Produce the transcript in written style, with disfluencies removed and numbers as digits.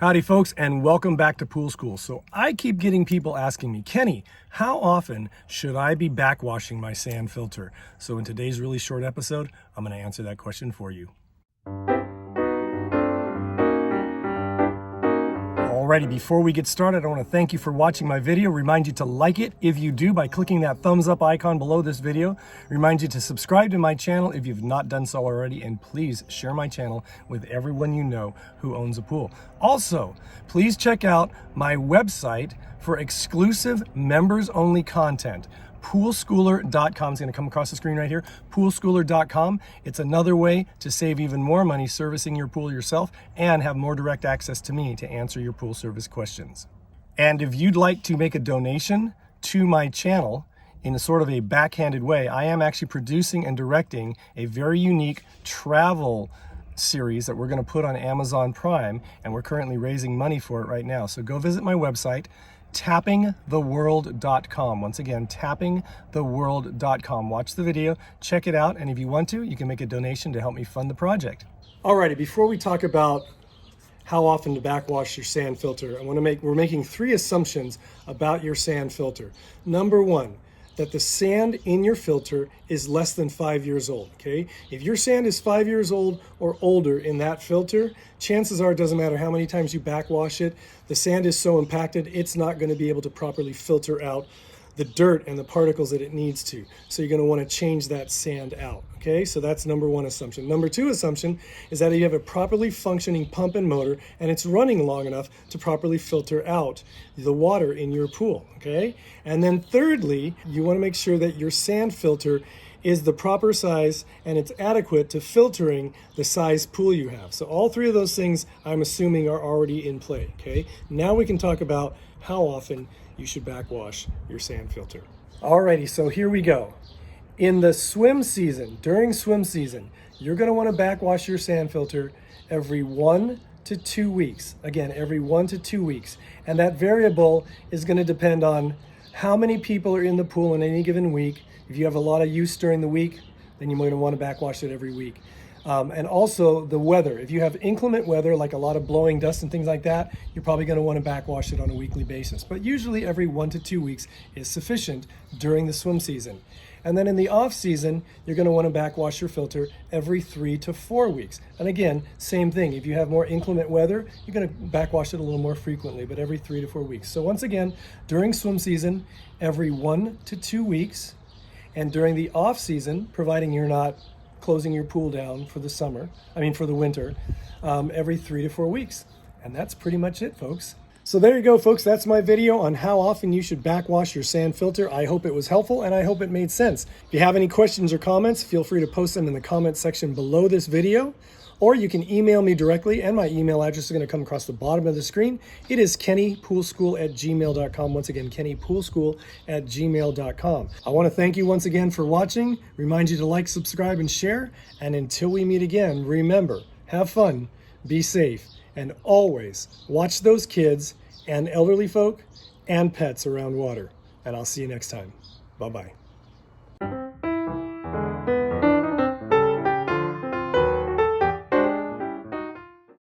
Howdy folks, and welcome back to Pool School. So I keep getting people asking me, Kenny, how often should I be backwashing my sand filter? So in today's really short episode, I'm going to answer that question for you. Alrighty, before we get started, I want to thank you for watching my video. Remind you to like it if you do by clicking that thumbs up icon below this video. Remind you to subscribe to my channel if you've not done so already, and please share my channel with everyone you know who owns a pool. Also, please check out my website for exclusive members-only content. Poolschooler.com is going to come across the screen right here. Poolschooler.com. It's another way to save even more money servicing your pool yourself and have more direct access to me to answer your pool service questions. And if you'd like to make a donation to my channel in a sort of a backhanded way, I am actually producing and directing a very unique travel series that we're going to put on Amazon Prime, and we're currently raising money for it right now. So go visit my website, tappingtheworld.com. Once again, tappingtheworld.com. Watch the video, check it out, and if you want to, you can make a donation to help me fund the project. Alrighty, before we talk about how often to backwash your sand filter, we're making three assumptions about your sand filter. Number one, that the sand in your filter is less than 5 years old, okay? If your sand is 5 years old or older in that filter, chances are it doesn't matter how many times you backwash it, the sand is so impacted, it's not gonna be able to properly filter out the dirt and the particles that it needs to. So you're gonna wanna change that sand out, okay? So that's number one assumption. Number two assumption is that you have a properly functioning pump and motor and it's running long enough to properly filter out the water in your pool, okay? And then thirdly, you wanna make sure that your sand filter is the proper size and it's adequate to filtering the size pool you have. So all three of those things I'm assuming are already in play, okay? Now we can talk about how often you should backwash your sand filter. Alrighty, so here we go. In the swim season, during swim season, you're gonna wanna backwash your sand filter every 1 to 2 weeks. Again, every 1 to 2 weeks. And that variable is gonna depend on how many people are in the pool in any given week. If you have a lot of use during the week, then you're gonna wanna backwash it every week. And also the weather. If you have inclement weather, like a lot of blowing dust and things like that, you're probably going to want to backwash it on a weekly basis. But usually every 1 to 2 weeks is sufficient during the swim season. And then in the off season, you're going to want to backwash your filter every 3 to 4 weeks. And again, same thing. If you have more inclement weather, you're going to backwash it a little more frequently, but every 3 to 4 weeks. So once again, during swim season, every 1 to 2 weeks. And during the off season, providing you're not closing your pool down for the for the winter, every 3 to 4 weeks. And that's pretty much it, folks. So there you go, folks. That's my video on how often you should backwash your sand filter. I hope it was helpful and I hope it made sense. If you have any questions or comments, feel free to post them in the comment section below this video, or you can email me directly, and my email address is going to come across the bottom of the screen. It is kennypoolschool@gmail.com. Once again, kennypoolschool@gmail.com. I want to thank you once again for watching. Remind you to like, subscribe, and share. And until we meet again, remember, have fun, be safe, and always watch those kids and elderly folk and pets around water. And I'll see you next time. Bye-bye.